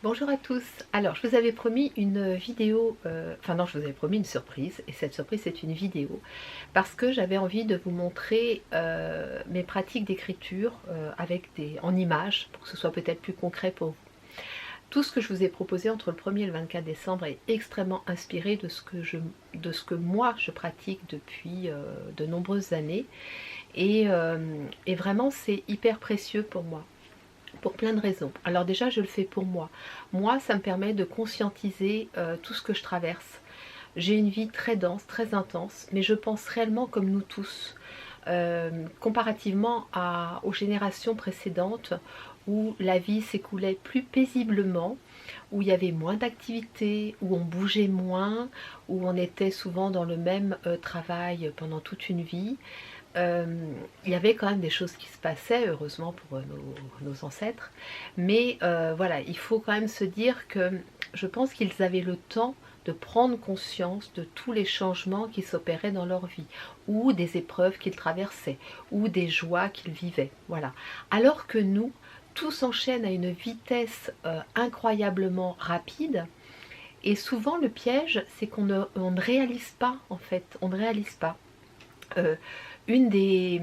Bonjour à tous. Alors, je vous avais promis une vidéo, enfin non, je vous avais promis une surprise, et cette surprise c'est une vidéo, parce que j'avais envie de vous montrer mes pratiques d'écriture en images, pour que ce soit peut-être plus concret pour vous. Tout ce que je vous ai proposé entre le 1er et le 24 décembre est extrêmement inspiré de ce que moi je pratique depuis de nombreuses années, et vraiment c'est hyper précieux pour moi. Pour plein de raisons. Alors déjà, je le fais pour moi. Moi, ça me permet de conscientiser tout ce que je traverse. J'ai une vie très dense, très intense, mais je pense réellement comme nous tous. Comparativement aux générations précédentes où la vie s'écoulait plus paisiblement, où il y avait moins d'activités, où on bougeait moins, où on était souvent dans le même travail pendant toute une vie. Il y avait quand même des choses qui se passaient, heureusement pour nos ancêtres, mais voilà, il faut quand même se dire que je pense qu'ils avaient le temps de prendre conscience de tous les changements qui s'opéraient dans leur vie, ou des épreuves qu'ils traversaient, ou des joies qu'ils vivaient, voilà. Alors que nous, tout s'enchaîne à une vitesse incroyablement rapide, et souvent le piège, c'est on ne réalise pas, en fait, on ne réalise pas. Euh, une des,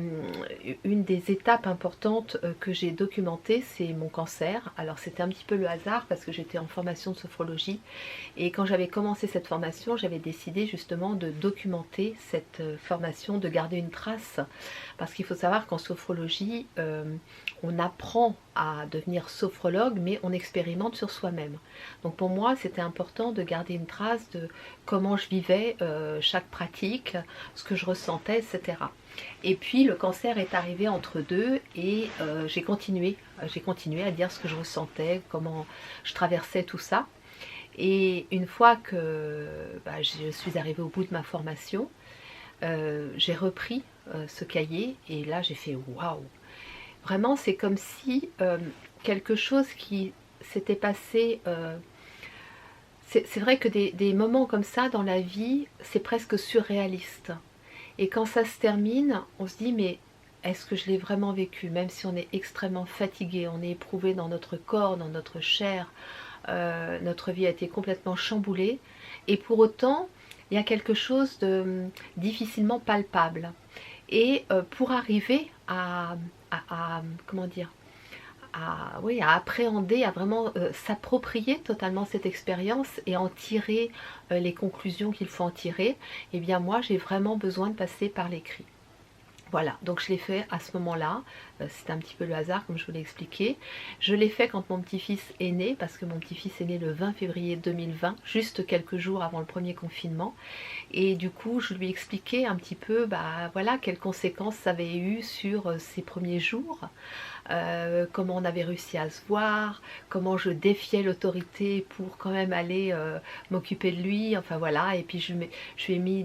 une des étapes importantes que j'ai documentées, c'est mon cancer. Alors c'était un petit peu le hasard parce que j'étais en formation de sophrologie, et quand j'avais commencé cette formation, j'avais décidé justement de documenter cette formation, de garder une trace, parce qu'il faut savoir qu'en sophrologie, on apprend à devenir sophrologue, mais on expérimente sur soi-même. Donc pour moi, c'était important de garder une trace de comment je vivais chaque pratique, ce que je ressentais, etc. Et puis le cancer est arrivé entre deux, et j'ai continué à dire ce que je ressentais, comment je traversais tout ça. Et une fois que je suis arrivée au bout de ma formation, j'ai repris ce cahier, et là j'ai fait waouh. Vraiment, c'est comme si quelque chose qui s'était passé. C'est vrai que des moments comme ça dans la vie, c'est presque surréaliste. Et quand ça se termine, on se dit mais est-ce que je l'ai vraiment vécu? Même si on est extrêmement fatigué, on est éprouvé dans notre corps, dans notre chair, notre vie a été complètement chamboulée. Et pour autant, il y a quelque chose de difficilement palpable. Et pour arriver comment dire, oui, à appréhender, à vraiment s'approprier totalement cette expérience et en tirer les conclusions qu'il faut en tirer, eh bien moi j'ai vraiment besoin de passer par l'écrit. Voilà, donc je l'ai fait à ce moment-là, c'était un petit peu le hasard comme je vous l'ai expliqué. Je l'ai fait quand mon petit-fils est né, parce que mon petit-fils est né le 20 février 2020, juste quelques jours avant le premier confinement. Et du coup, je lui ai expliqué un petit peu voilà, quelles conséquences ça avait eu sur ses premiers jours, comment on avait réussi à se voir, comment je défiais l'autorité pour quand même aller m'occuper de lui, enfin voilà. Et puis je lui ai mis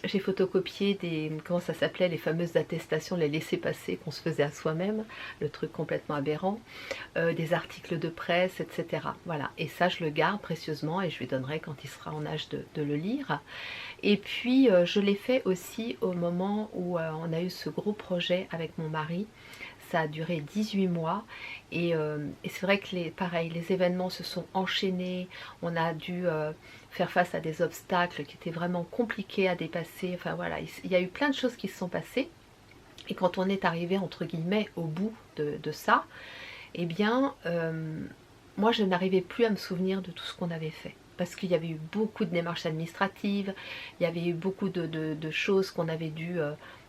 j'ai photocopié comment ça s'appelait, les fameuses attestations, les laissez-passer qu'on se faisait à soi-même, le truc complètement aberrant, des articles de presse, etc. Voilà, et ça je le garde précieusement et je lui donnerai quand il sera en âge de le lire. Et puis je l'ai fait aussi au moment où on a eu ce gros projet avec mon mari. Ça a duré 18 mois, et c'est vrai que pareil, les événements se sont enchaînés, on a dû faire face à des obstacles qui étaient vraiment compliqués à dépasser, enfin voilà, il y a eu plein de choses qui se sont passées, et quand on est arrivé entre guillemets au bout de ça, eh bien moi je n'arrivais plus à me souvenir de tout ce qu'on avait fait. Parce qu'il y avait eu beaucoup de démarches administratives, il y avait eu beaucoup de choses qu'on avait dû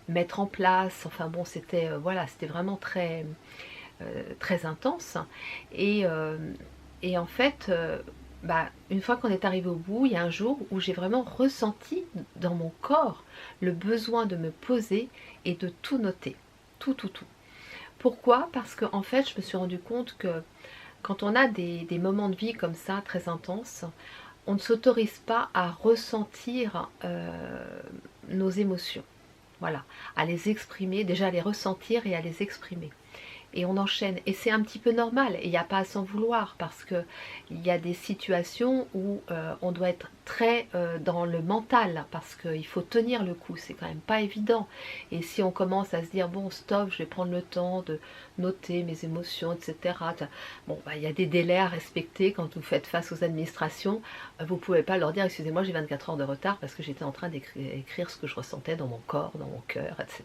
mettre en place. Enfin bon, c'était voilà, c'était vraiment très intense. Et, euh, et en fait, une fois qu'on est arrivé au bout, il y a un jour où j'ai vraiment ressenti dans mon corps le besoin de me poser et de tout noter. Tout, tout, tout. Pourquoi? Parce qu'en fait, je me suis rendu compte que quand on a des moments de vie comme ça, très intenses, on ne s'autorise pas à ressentir nos émotions. Voilà, à les exprimer, déjà à les ressentir et à les exprimer. et on enchaîne. Et c'est un petit peu normal, et il n'y a pas à s'en vouloir, parce que il y a des situations où on doit être très dans le mental, parce qu'il faut tenir le coup, c'est quand même pas évident. Et si on commence à se dire, bon stop, je vais prendre le temps de noter mes émotions, etc. Bon, bah, il y a des délais à respecter quand vous faites face aux administrations. Vous ne pouvez pas leur dire, excusez-moi, j'ai 24 heures de retard parce que j'étais en train d'écrire ce que je ressentais dans mon corps, dans mon cœur, etc.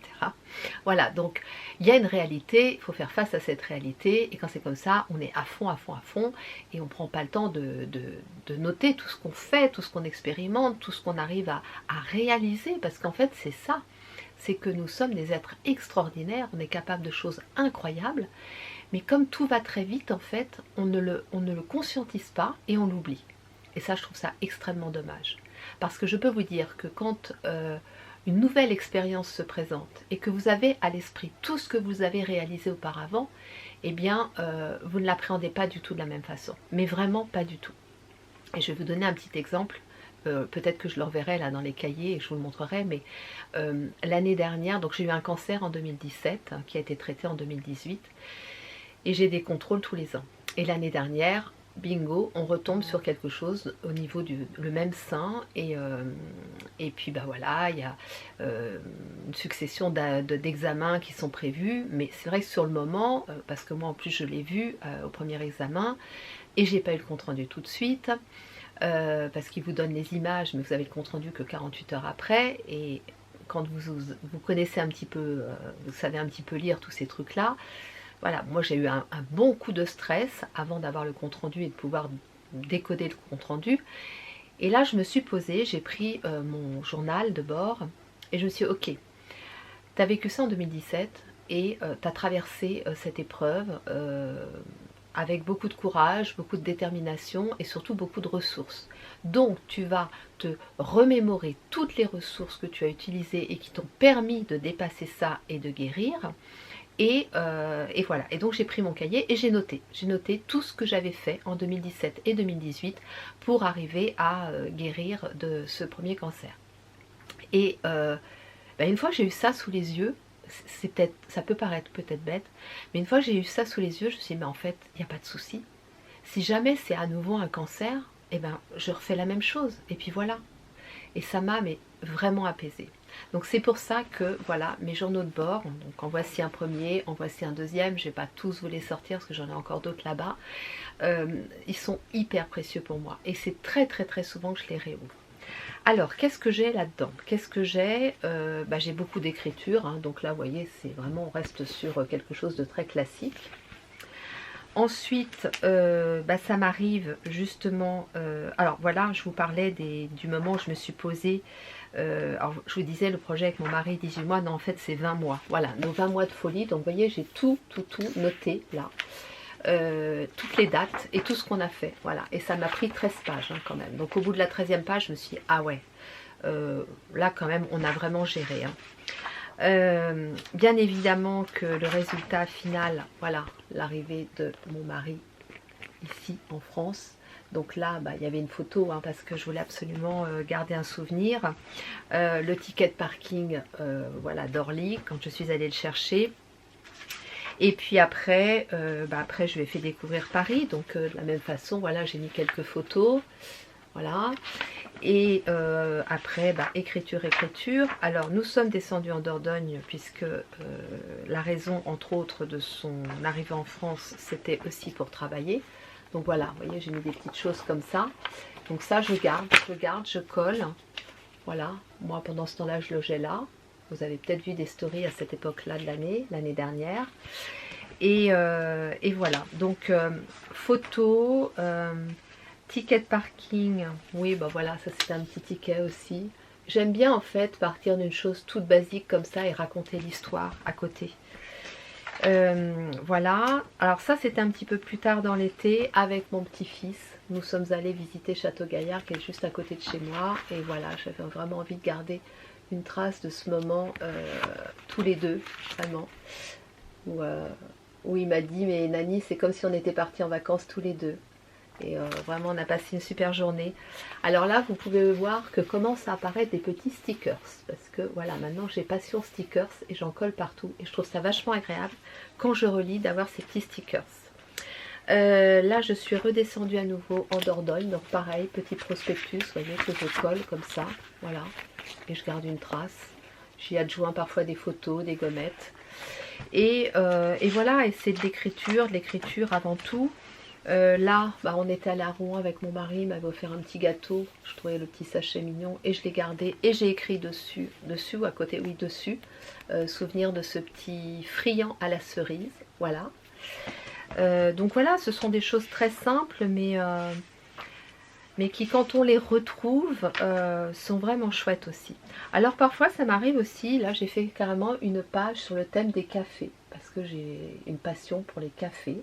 Voilà, donc il y a une réalité, il faut faire face à cette réalité, et quand c'est comme ça, on est à fond, à fond, à fond, et on ne prend pas le temps de noter tout ce qu'on fait, tout ce qu'on expérimente, tout ce qu'on arrive à réaliser, parce qu'en fait c'est ça, c'est que nous sommes des êtres extraordinaires, on est capable de choses incroyables, mais comme tout va très vite, en fait, on ne le conscientise pas et on l'oublie. Et ça, je trouve ça extrêmement dommage. Parce que je peux vous dire que quand une nouvelle expérience se présente et que vous avez à l'esprit tout ce que vous avez réalisé auparavant, eh bien, vous ne l'appréhendez pas du tout de la même façon. Mais vraiment pas du tout. Et je vais vous donner un petit exemple. Peut-être que je le reverrai là dans les cahiers et je vous le montrerai, mais l'année dernière, donc j'ai eu un cancer en 2017 qui a été traité en 2018 et j'ai des contrôles tous les ans. Et l'année dernière, bingo, on retombe sur quelque chose au niveau le même sein et puis bah voilà, il y a une succession d'examens qui sont prévus, mais c'est vrai que sur le moment, parce que moi en plus je l'ai vu au premier examen et j'ai pas eu le compte rendu tout de suite. Parce qu'il vous donne les images, mais vous avez le compte rendu que 48 heures après, et quand vous connaissez un petit peu, vous savez un petit peu lire tous ces trucs là, voilà, moi j'ai eu un bon coup de stress avant d'avoir le compte rendu et de pouvoir décoder le compte rendu, et là je me suis posée, j'ai pris mon journal de bord, et je me suis dit, ok, tu as vécu ça en 2017, et tu as traversé cette épreuve, avec beaucoup de courage, beaucoup de détermination et surtout beaucoup de ressources. Donc tu vas te remémorer toutes les ressources que tu as utilisées et qui t'ont permis de dépasser ça et de guérir. Et voilà, et donc j'ai pris mon cahier et j'ai noté tout ce que j'avais fait en 2017 et 2018 pour arriver à guérir de ce premier cancer. Et une fois que j'ai eu ça sous les yeux, ça peut paraître peut-être bête, mais une fois que j'ai eu ça sous les yeux, je me suis dit, mais en fait, il n'y a pas de souci. Si jamais c'est à nouveau un cancer, eh ben, je refais la même chose, et puis voilà. Et ça m'a vraiment apaisée. Donc c'est pour ça que, voilà, mes journaux de bord, donc en voici un premier, en voici un deuxième, je ne vais pas tous vous les sortir, parce que j'en ai encore d'autres là-bas, ils sont hyper précieux pour moi, et c'est très très très souvent que je les réouvre. Alors, qu'est-ce que j'ai là-dedans? Qu'est-ce que j'ai? J'ai beaucoup d'écriture, hein, donc là, vous voyez, c'est vraiment, on reste sur quelque chose de très classique. Ensuite, ça m'arrive justement... alors voilà, je vous parlais du moment où je me suis posée. Alors, je vous disais, le projet avec mon mari, 18 mois, non, en fait, c'est 20 mois. Voilà, nos 20 mois de folie. Donc, vous voyez, j'ai tout noté là. Toutes les dates et tout ce qu'on a fait, voilà, et ça m'a pris 13 pages hein, quand même, donc au bout de la 13e page je me suis dit, ah ouais, là quand même on a vraiment géré hein. Bien évidemment que le résultat final, voilà, l'arrivée de mon mari ici en France, donc là il y avait une photo hein, parce que je voulais absolument garder un souvenir, le ticket de parking voilà, d'Orly quand je suis allée le chercher. Et puis après, après je lui ai fait découvrir Paris, donc de la même façon, voilà, j'ai mis quelques photos, voilà. Et après, écriture. Alors nous sommes descendus en Dordogne puisque la raison, entre autres, de son arrivée en France, c'était aussi pour travailler. Donc voilà, vous voyez, j'ai mis des petites choses comme ça. Donc ça, je garde, je colle. Voilà, moi pendant ce temps-là, je logeais là. Vous avez peut-être vu des stories à cette époque-là de l'année dernière. Et voilà, donc photo, ticket de parking, oui, voilà, ça c'est un petit ticket aussi. J'aime bien en fait partir d'une chose toute basique comme ça et raconter l'histoire à côté. Voilà, alors ça c'était un petit peu plus tard dans l'été avec mon petit-fils. Nous sommes allés visiter Château-Gaillard qui est juste à côté de chez moi. Et voilà, j'avais vraiment envie de garder une trace de ce moment tous les deux, vraiment, où il m'a dit, mais Nani, c'est comme si on était partis en vacances tous les deux. Et vraiment, on a passé une super journée. Alors là, vous pouvez voir que commencent à apparaître des petits stickers. Parce que voilà, maintenant j'ai passion stickers et j'en colle partout. Et je trouve ça vachement agréable quand je relis d'avoir ces petits stickers. Là, je suis redescendue à nouveau en Dordogne. Donc pareil, petit prospectus, vous voyez, que je colle comme ça. Voilà. Et je garde une trace. J'y adjoins parfois des photos, des gommettes. Et voilà, et c'est de l'écriture avant tout. Là, bah, on était allé à Rouen avec mon mari, il m'avait offert un petit gâteau, je trouvais le petit sachet mignon et je l'ai gardé et j'ai écrit dessus ou à côté, oui dessus, souvenir de ce petit friand à la cerise, voilà. Donc voilà, ce sont des choses très simples mais qui quand on les retrouve sont vraiment chouettes aussi. Alors parfois ça m'arrive aussi, là j'ai fait carrément une page sur le thème des cafés, parce que j'ai une passion pour les cafés.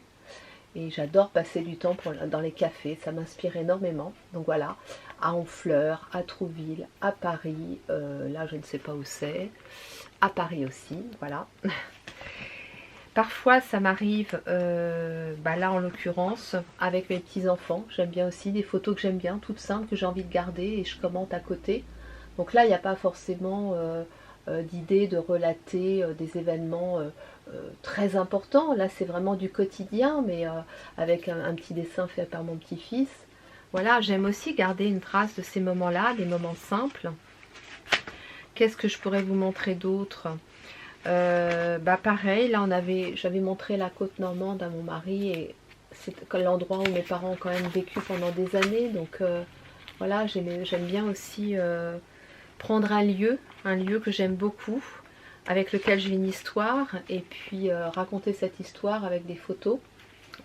Et j'adore passer du temps dans les cafés, ça m'inspire énormément. Donc voilà, à Honfleur, à Trouville, à Paris, là je ne sais pas où c'est, à Paris aussi, voilà. Parfois ça m'arrive, bah là en l'occurrence, avec mes petits-enfants, j'aime bien aussi des photos que j'aime bien, toutes simples, que j'ai envie de garder et je commente à côté. Donc là il n'y a pas forcément d'idée de relater des événements très important. Là c'est vraiment du quotidien, mais avec un petit dessin fait par mon petit-fils. Voilà, j'aime aussi garder une trace de ces moments-là, des moments simples. Qu'est-ce que je pourrais vous montrer d'autre? Bah pareil, là j'avais montré la côte normande à mon mari et c'est l'endroit où mes parents ont quand même vécu pendant des années. Donc voilà, j'aime bien aussi prendre un lieu que j'aime beaucoup, avec lequel j'ai une histoire, et puis raconter cette histoire avec des photos.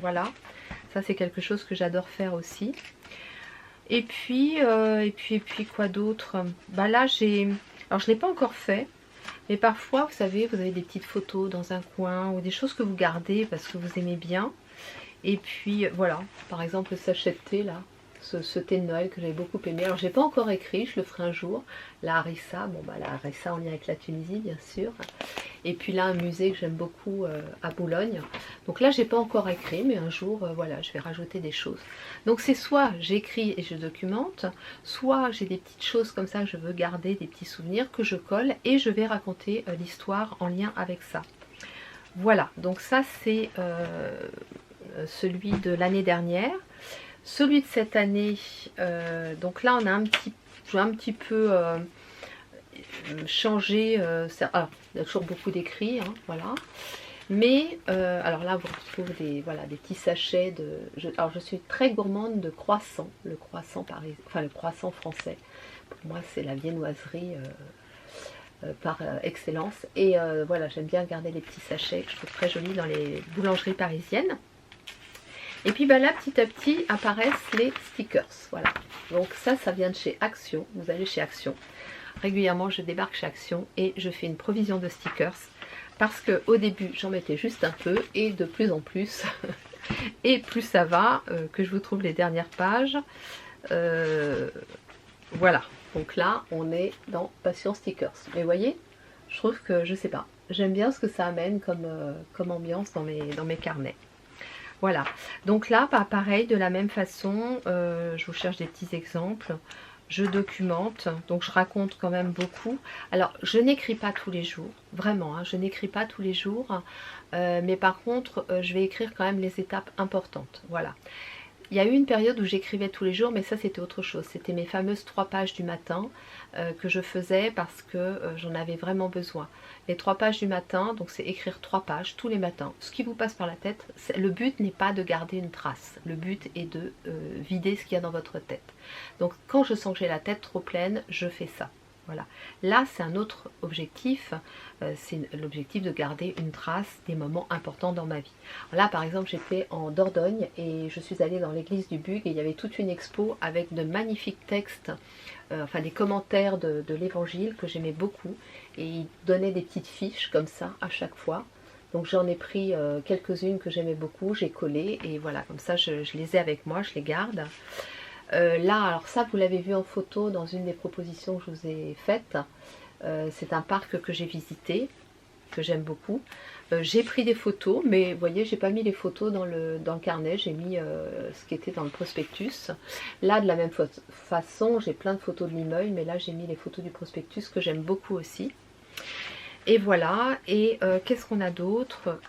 Voilà, ça c'est quelque chose que j'adore faire aussi. Et puis quoi d'autre? Bah là alors je ne l'ai pas encore fait, mais parfois vous savez, vous avez des petites photos dans un coin, ou des choses que vous gardez parce que vous aimez bien. Et puis voilà, par exemple le sachet de thé là, ce thé de Noël que j'avais beaucoup aimé. Alors j'ai pas encore écrit, je le ferai un jour. La harissa, bon bah la harissa en lien avec la Tunisie bien sûr. Et puis là un musée que j'aime beaucoup à Boulogne. Donc là j'ai pas encore écrit, mais un jour voilà, je vais rajouter des choses. Donc c'est soit j'écris et je documente, soit j'ai des petites choses comme ça que je veux garder, des petits souvenirs que je colle et je vais raconter l'histoire en lien avec ça. Voilà, donc ça c'est celui de l'année dernière. Celui de cette année, donc là on a j'ai un petit peu changé, alors, il y a toujours beaucoup d'écrits, hein, voilà. Mais alors là vous retrouvez voilà, des petits sachets alors je suis très gourmande de croissants, le croissant parisien, enfin le croissant français. Pour moi c'est la viennoiserie par excellence. Et voilà, j'aime bien garder les petits sachets que je trouve très jolis dans les boulangeries parisiennes. Et puis bah là petit à petit apparaissent les stickers, voilà. Donc ça vient de chez Action, vous allez chez Action. Régulièrement je débarque chez Action et je fais une provision de stickers. Parce que au début j'en mettais juste un peu et de plus en plus, et plus ça va, que je vous trouve les dernières pages. Voilà, donc là on est dans Passion Stickers. Mais vous voyez, je trouve que, je sais pas, j'aime bien ce que ça amène comme ambiance dans mes carnets. Voilà, donc là, pareil, de la même façon, je vous cherche des petits exemples, je documente, donc je raconte quand même beaucoup. Alors, je n'écris pas tous les jours, vraiment, hein, je n'écris pas tous les jours, mais par contre, je vais écrire quand même les étapes importantes, voilà. Il y a eu une période où j'écrivais tous les jours, mais ça c'était autre chose. C'était mes fameuses 3 pages du matin que je faisais parce que j'en avais vraiment besoin. Les 3 pages du matin, donc c'est écrire 3 pages tous les matins. Ce qui vous passe par la tête, le but n'est pas de garder une trace. Le but est de vider ce qu'il y a dans votre tête. Donc quand je sens que j'ai la tête trop pleine, je fais ça. Voilà. Là, c'est un autre objectif, c'est l'objectif de garder une trace des moments importants dans ma vie. Là, par exemple, j'étais en Dordogne et je suis allée dans l'église du Bug et il y avait toute une expo avec de magnifiques textes, enfin des commentaires de l'évangile que j'aimais beaucoup et ils donnaient des petites fiches comme ça à chaque fois. Donc j'en ai pris quelques-unes que j'aimais beaucoup, j'ai collé et voilà, comme ça je les ai avec moi, je les garde. Là, alors ça vous l'avez vu en photo dans une des propositions que je vous ai faites, c'est un parc que j'ai visité. que j'aime beaucoup. J'ai pris des photos, mais vous voyez, j'ai pas mis les photos dans le carnet, j'ai mis ce qui était dans le prospectus. Là, de la même façon, j'ai plein de photos de Limoeil, mais là, j'ai mis les photos du prospectus que j'aime beaucoup aussi. Et voilà, et qu'est-ce qu'on a d'autre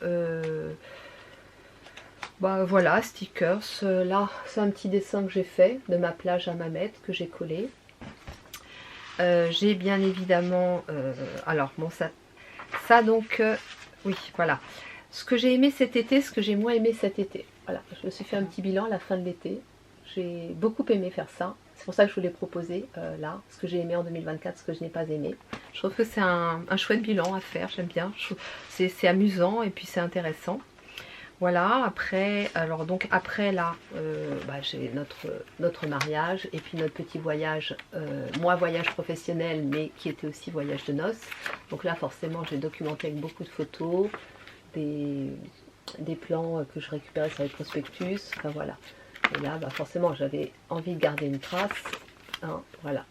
bah, voilà, stickers. Là, c'est un petit dessin que j'ai fait de ma plage à Mamette que j'ai collé. J'ai bien évidemment... alors, bon, ça donc... oui, voilà. Ce que j'ai aimé cet été, ce que j'ai moins aimé cet été. Voilà, je me suis fait un petit bilan à la fin de l'été. J'ai beaucoup aimé faire ça. C'est pour ça que je vous l'ai proposé là. Ce que j'ai aimé en 2024, ce que je n'ai pas aimé. Je trouve que c'est un chouette bilan à faire, j'aime bien. C'est amusant et puis c'est intéressant. Voilà, après, alors donc après là, bah, j'ai notre mariage et puis notre petit voyage, moi voyage professionnel mais qui était aussi voyage de noces. Donc là forcément j'ai documenté avec beaucoup de photos, des plans que je récupérais sur les prospectus, enfin voilà. Et là bah, forcément j'avais envie de garder une trace, hein, voilà.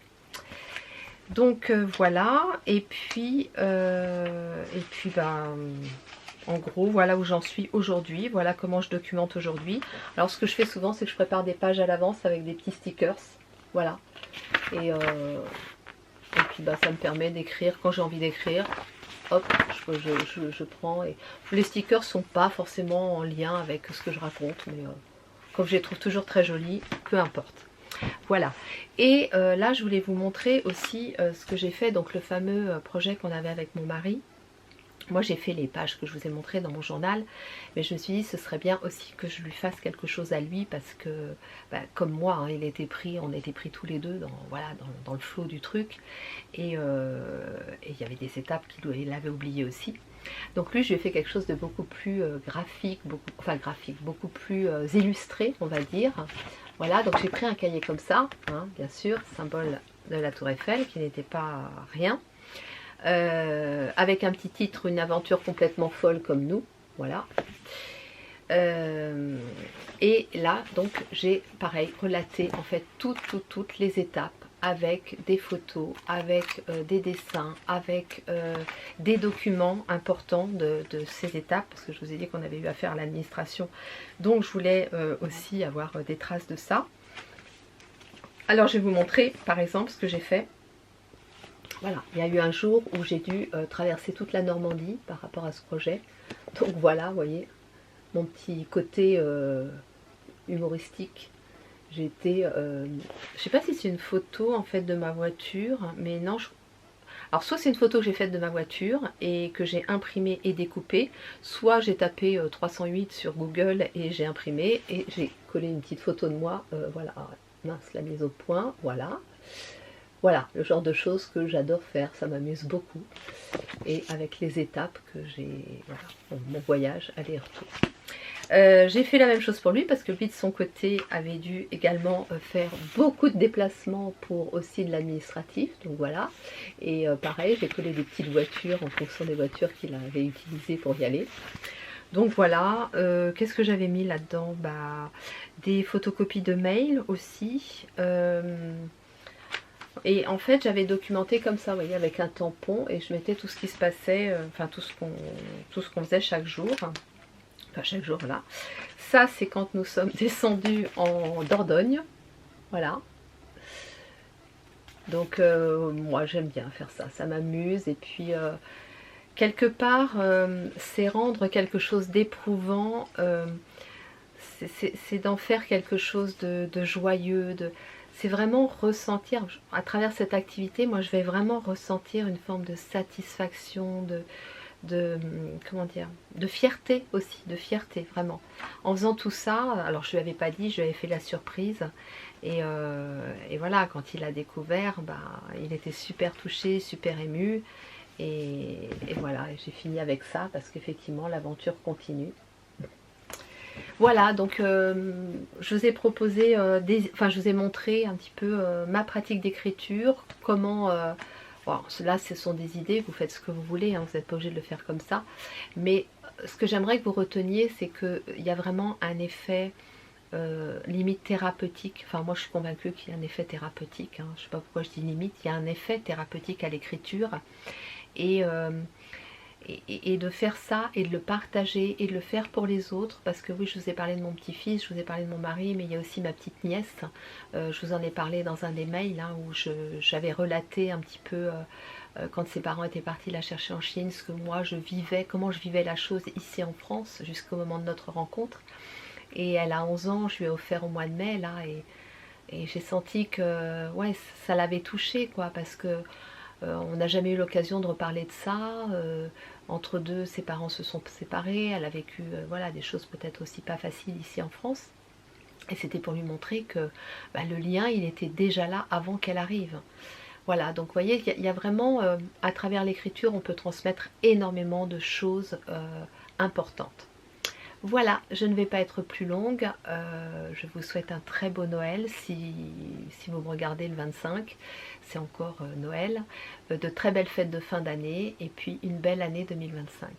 Donc voilà, et puis bah, en gros, voilà où j'en suis aujourd'hui, voilà comment je documente aujourd'hui. Alors ce que je fais souvent, c'est que je prépare des pages à l'avance avec des petits stickers, voilà. Et puis bah, ça me permet d'écrire quand j'ai envie d'écrire. Hop, je prends et les stickers sont pas forcément en lien avec ce que je raconte, mais comme je les trouve toujours très jolis, peu importe. Voilà, et là je voulais vous montrer aussi ce que j'ai fait, donc le fameux projet qu'on avait avec mon mari. Moi j'ai fait les pages que je vous ai montrées dans mon journal, mais je me suis dit ce serait bien aussi que je lui fasse quelque chose à lui parce que bah, comme moi, hein, il était pris, on était pris tous les deux dans, voilà, dans le flot du truc et il y avait des étapes qu'il avait oubliées aussi. Donc lui je lui ai fait quelque chose de beaucoup plus graphique, beaucoup plus illustré on va dire. Voilà, donc j'ai pris un cahier comme ça, hein, bien sûr, symbole de la Tour Eiffel qui n'était pas rien. Avec un petit titre, une aventure complètement folle comme nous, voilà. Et là, donc, j'ai pareil relaté en fait toutes les étapes avec des photos, avec des dessins, avec des documents importants de ces étapes, parce que je vous ai dit qu'on avait eu affaire à l'administration, donc je voulais aussi avoir des traces de ça. Alors je vais vous montrer par exemple ce que j'ai fait. Voilà, il y a eu un jour où j'ai dû traverser toute la Normandie par rapport à ce projet. Donc voilà, vous voyez, mon petit côté humoristique. J'étais, je sais pas si c'est une photo en fait de ma voiture, mais non. Alors soit c'est une photo que j'ai faite de ma voiture et que j'ai imprimée et découpée, soit j'ai tapé 308 sur Google et j'ai imprimé et j'ai collé une petite photo de moi. Voilà, mince, la mise au point, voilà. Voilà, le genre de choses que j'adore faire, ça m'amuse beaucoup. Et avec les étapes que j'ai, voilà, mon voyage aller-retour. J'ai fait la même chose pour lui parce que lui de son côté avait dû également faire beaucoup de déplacements pour aussi de l'administratif, donc voilà. Et pareil, j'ai collé des petites voitures en fonction des voitures qu'il avait utilisées pour y aller. Donc voilà, qu'est-ce que j'avais mis là-dedans? Bah, des photocopies de mails aussi. Et en fait j'avais documenté comme ça, vous voyez, avec un tampon et je mettais tout ce qui se passait, enfin tout ce qu'on faisait chaque jour. Enfin chaque jour, là. Ça c'est quand nous sommes descendus en Dordogne. Voilà. Donc moi j'aime bien faire ça, ça m'amuse. Et puis quelque part c'est rendre quelque chose d'éprouvant, c'est d'en faire quelque chose de joyeux, c'est vraiment ressentir, à travers cette activité, moi je vais vraiment ressentir une forme de satisfaction, comment dire, de fierté aussi, de fierté vraiment. En faisant tout ça, alors je lui avais pas dit, je lui avais fait la surprise, et voilà, quand il a découvert, bah, il était super touché, super ému, et voilà, j'ai fini avec ça, parce qu'effectivement l'aventure continue. Voilà, donc je vous ai proposé, je vous ai montré un petit peu ma pratique d'écriture, comment, bon, là ce sont des idées, vous faites ce que vous voulez, hein, vous n'êtes pas obligé de le faire comme ça, mais ce que j'aimerais que vous reteniez, c'est qu'il y a vraiment un effet limite thérapeutique, enfin moi je suis convaincue qu'il y a un effet thérapeutique, hein, je ne sais pas pourquoi je dis limite, il y a un effet thérapeutique à l'écriture, et et de faire ça et de le partager et de le faire pour les autres, parce que oui, je vous ai parlé de mon petit-fils, je vous ai parlé de mon mari, mais il y a aussi ma petite nièce. Je vous en ai parlé dans un des mails hein, où j'avais relaté un petit peu quand ses parents étaient partis la chercher en Chine, ce que moi je vivais, comment je vivais la chose ici en France jusqu'au moment de notre rencontre. Et elle a 11 ans, je lui ai offert au mois de mai là, et j'ai senti que ouais, ça l'avait touchée quoi, parce que on n'a jamais eu l'occasion de reparler de ça. Entre deux, ses parents se sont séparés. Elle a vécu voilà, des choses peut-être aussi pas faciles ici en France. Et c'était pour lui montrer que bah, le lien, il était déjà là avant qu'elle arrive. Voilà, donc vous voyez, il y a vraiment, à travers l'écriture, on peut transmettre énormément de choses importantes. Voilà, je ne vais pas être plus longue. Je vous souhaite un très beau Noël si vous me regardez le 25. C'est encore Noël. De très belles fêtes de fin d'année et puis une belle année 2025.